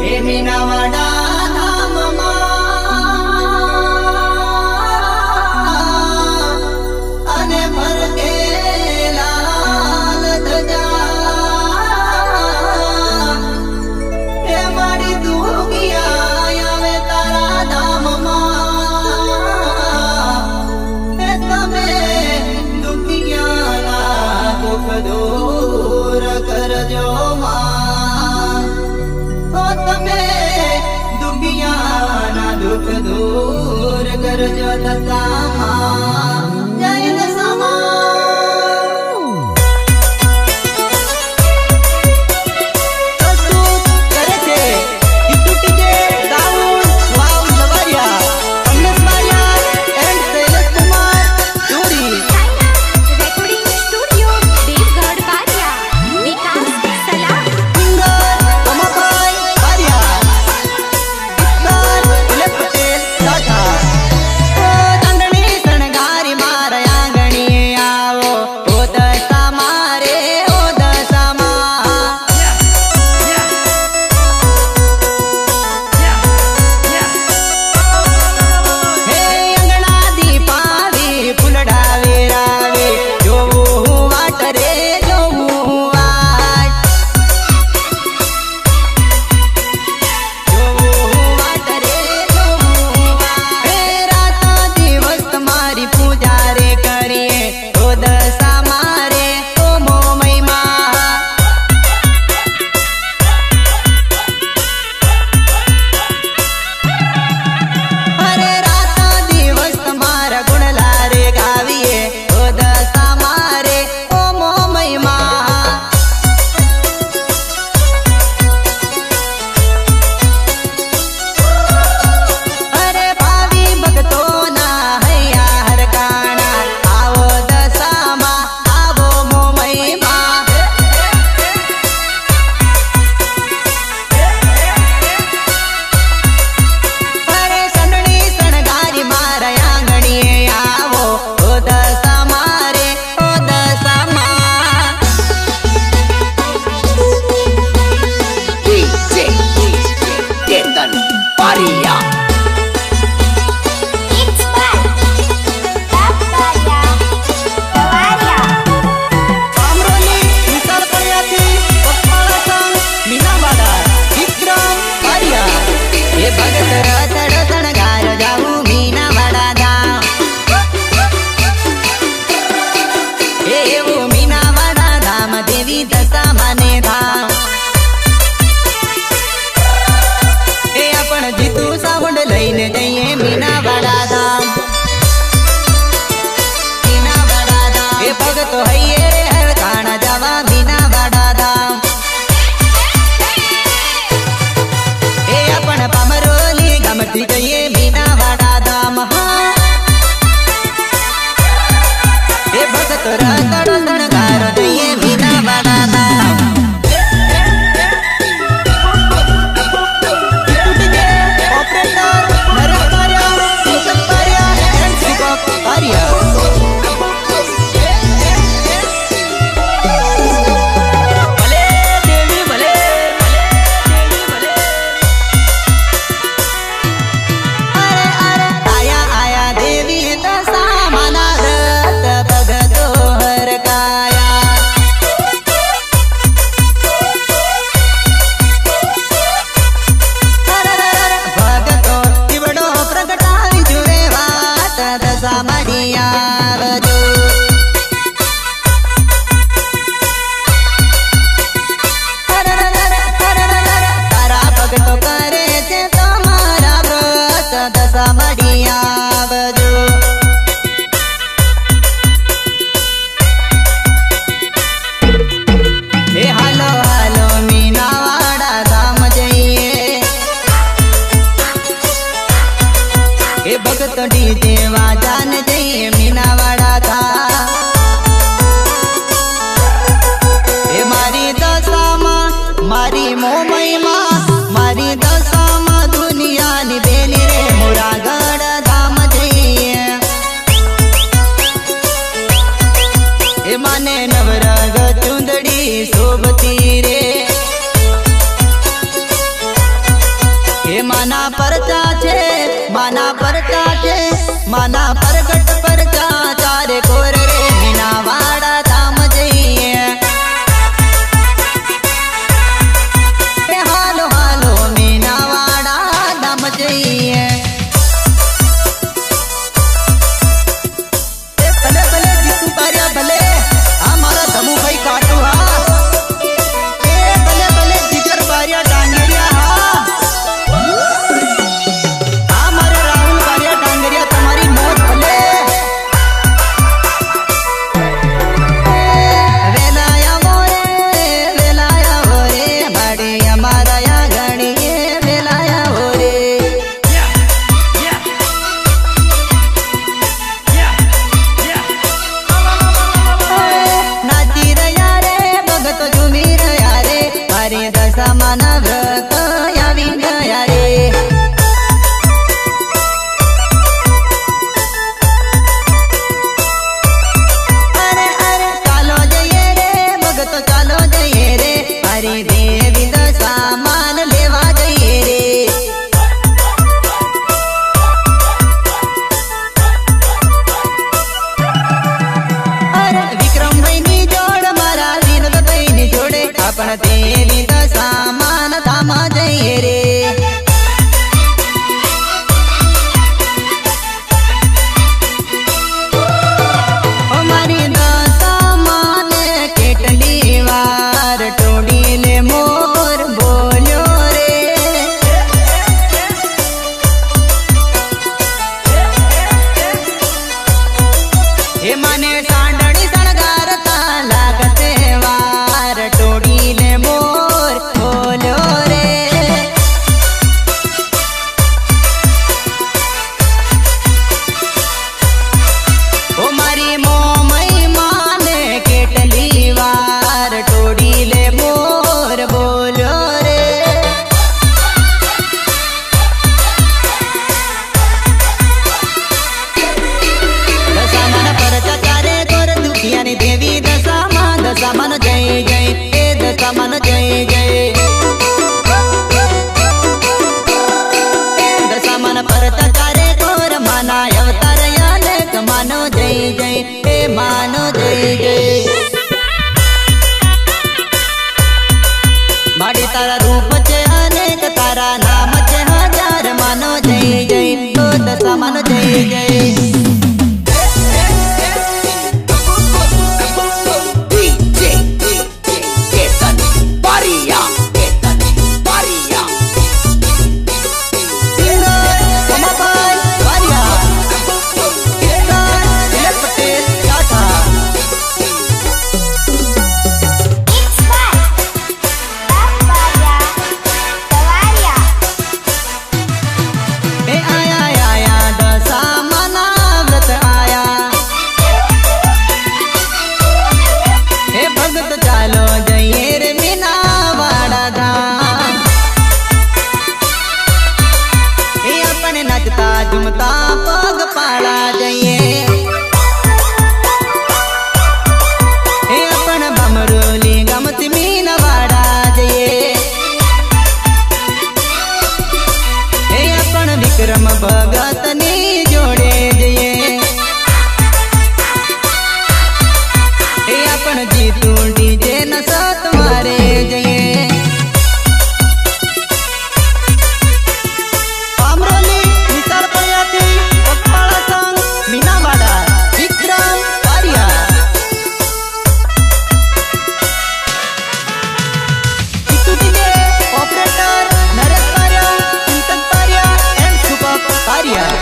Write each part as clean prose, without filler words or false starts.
हे मीनावाड़ा धाममा अने फरके लाल धजा हे मारी दुगिया आवे तारा धाममा हे तमे दुगिया ना दुख दूर करजो मां तमे दुगिया ना दुख दूर करजो दत्ता मां जय दशा मां जीतू सावण મારી દશામાં વ્રત આવી ગયા રે અરે અરે ચાલો જઈએ રે ભગતો ચાલો જઈએ રે મારી દેવી દશામાં લેવા જઈએ રે પણ દેવી દશામાં ધામ જઈએ રે મારી દશામાં કેટલી વાર ટોડીને મોર બોલ્યો રે એ મને સાંડળી સણગારતા લાગતે વાર ટોડીને મોર બોલ્યો રે ઓ મારી મોમઈ માને કેટલી વાર ટોડીને મોર બોલ્યો રે દશામાં પરચા ચારે તોર દુખિયાની દેવી દશામાં જય જય એ દશામાં જય જય દશામાં પરચા ચારે તોર માના અવતાર અનેક માનો જય જય એ માનો જય જય માડી તારા રૂપ છે અનેક તારા નામ છે હજાર માનો જય જય તો દશામાં જય જય ચાલો જઈએ રે મીનાવાડા ધામ એ આપણે નાચતા ઝુમતા પગ પાડા જઈએ એ આપણે ભમરોલી ગમતી મીનાવાડા જઈએ એ આપણે વિક્રમ ભગતની જોડે જઈએ એ આપણે જીતું ડીજે ન સત મારે જઈએ અમરોલી વિશાળ પડિયાથી પગપાળા સંઘ Minavada Vikram Pariya Jitu DJ operator Naresh Pariya Chintan Pariya and super Pariya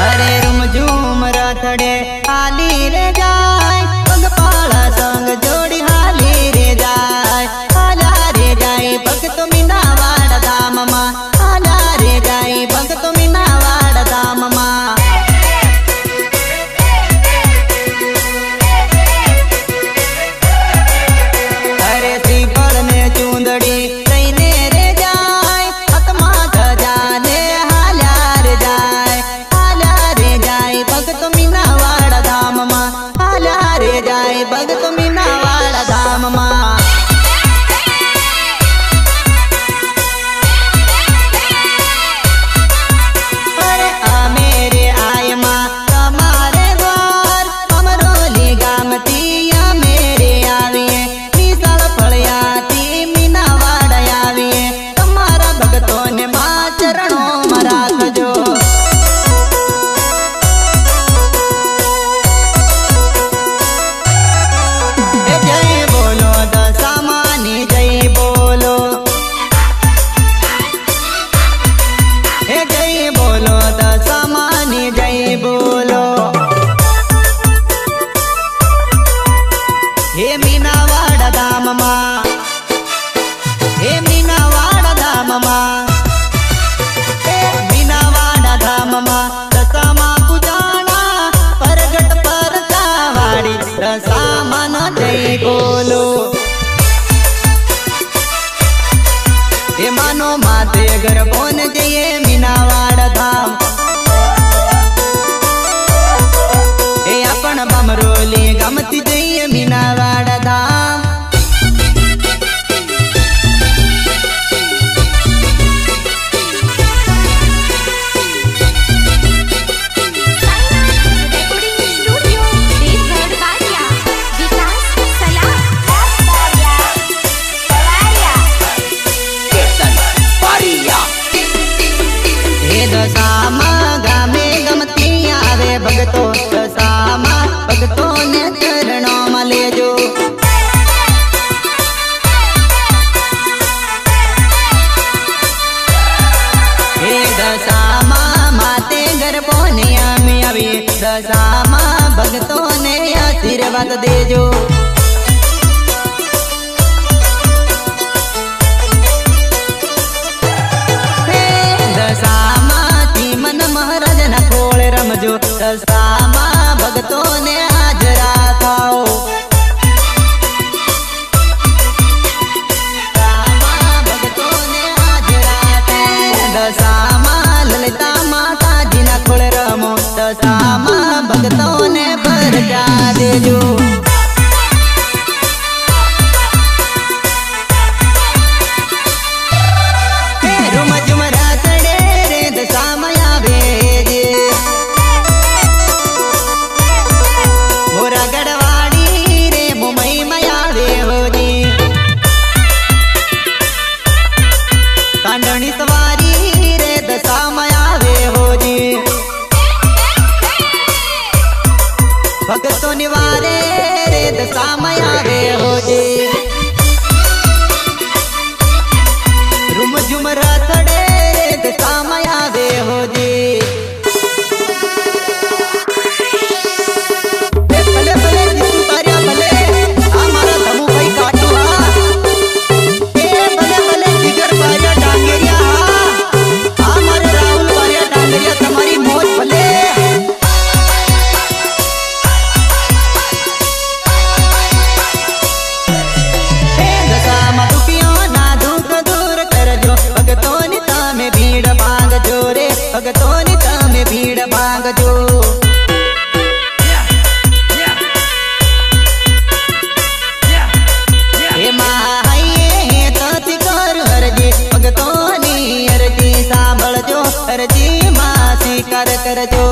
અરે રૂમ ઝૂમ રથડે આલી રે જાય પગપાળા સંગ જોડી હાલી રે જાય હાલા રે જાય ભક્તો મીનાવાડા ધામમાં હાલા રે જાય ભક્તો મીનાવાડા ધામમાં અરે શ્રીફળ ને ચૂંદડી લઈને રે જાય હાથમાં ધજા ને હાલ્યા રે જાય ભક્તો મીનાવાડા ગરબોન જઈએ મીનાવાડા ધામ એ આપણ બમરોલી ગમતી જઈએ મીનાવાડા ધામ દશામાં ગામે ગમતી આવે ભગતો દશામાં ભગતોને ચરણોમાં લેજો હે દશામાં માતે ગરબોને અમે આવી દશામાં ભગતોને આશીર્વાદ દેજો રમજો દશામાં ભગતોને હાજરા થાઓ ભગતોને હાજરા દશામાં લલિતા માતાજીના ખોળે રમો દશામાં ભગતોને ભરજા દેજો ભગતો નિવારે રે દશામાં આવે હોજે રૂમ ઝુમ રાથડે રે દશામાં આવે હોજે ભલે ભલે જીતુ તાર્યા ભલે આ મારા ધમુ ભાઈ કાટુ હા એ ભલે ભલે જીગર બારિયા ડાંગરિયા હા આ મારા રાહુલ બારિયા ડાંગરિયા તમારી મોજ ભલે ભગતોની તમે ભીડ માંગજો એમાં હૈયે તથી કર હરજી ભગતોની અરજી સાંભળજો અરજી માં સ્વીકાર કરજો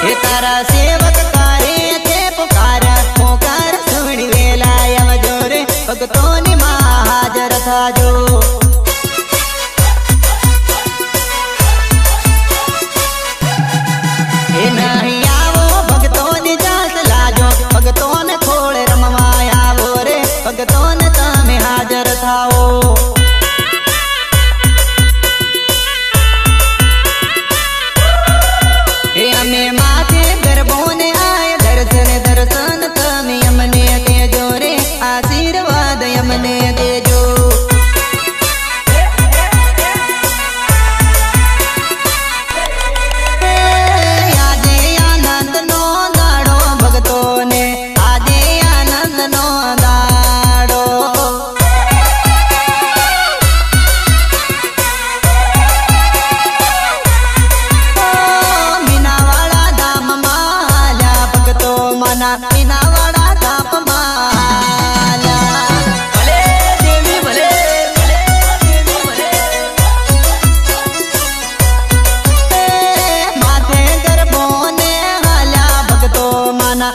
એ તારા સેવક કારે તે પુકારા પોકાર સુણી વેલા આવજો રે ભગતોની હાજર થાજો એ નહીં આવો ભગતોની જાત લાજો ભગતોને ખોળે રમવા આવો રે ભગતોને તમે હાજર થાઓ એ અમે માથે ગરબોને આય દર્શન દર્શન તમે અમને દેજો રે આશીર્વાદ અમને દેજો આજે આનંદ નો દાડો ભગતોને આજે આનંદ નો દાડો મીનાવાડા ધામમાં હાલ્યા ભગતો મના મીનાવાડા ધામમાં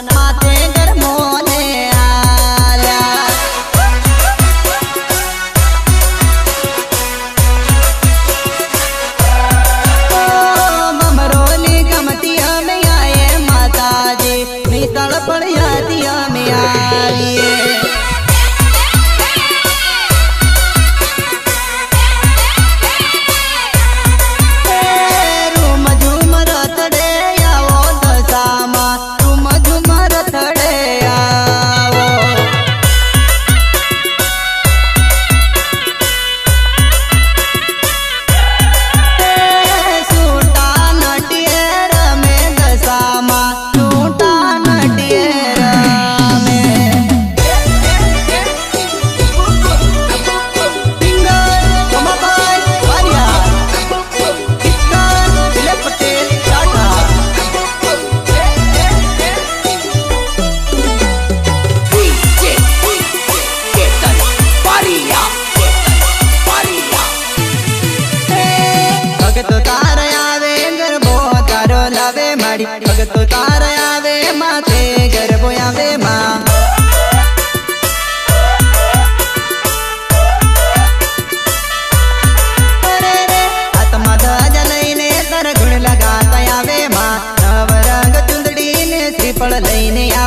માથે ગરમોને આલ્યા મમરોલી ગમતી અમે આયે માતાજી નીતળ પડ્યાથી અમે આવીએ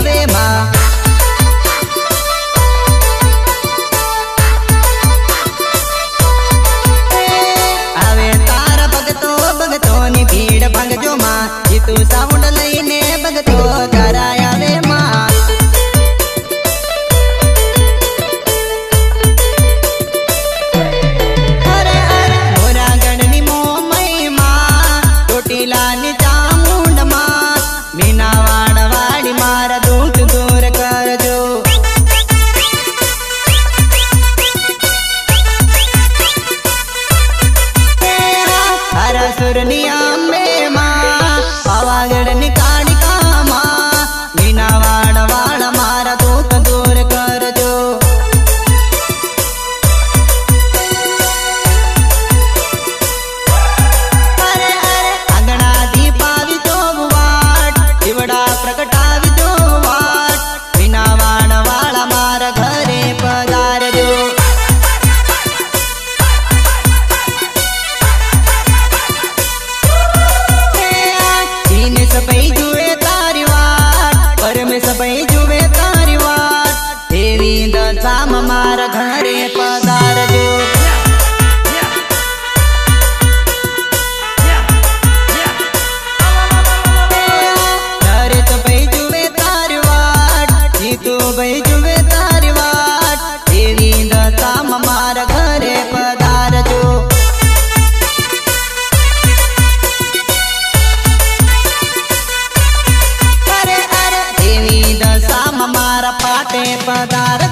आवे माँ आवे तारा भगतो भगतो नी भीड़ भंगजो माँ तू साउंड लईने भगतो तारा आवे माँ सुरनिया में माँ पावागढ़ निकाली का माँ मीना वाड़ वाड़ मारा दुख दूर कर जो अरे अरे अगना दीपावी जो वाट दिवड़ा प्रकटावी जो वाट मीना वाड़ वाड़ मारा घरे पधार जो सबई जुए तारी वाट पर में सबई जुए तारी वाट देवी दशा मारा घरे पधार जो घरे सबई जुए तारी वाट जीतू बई जुए तारी वाट देवी दशा मारा घरे पधार जो मारा पाटे पधार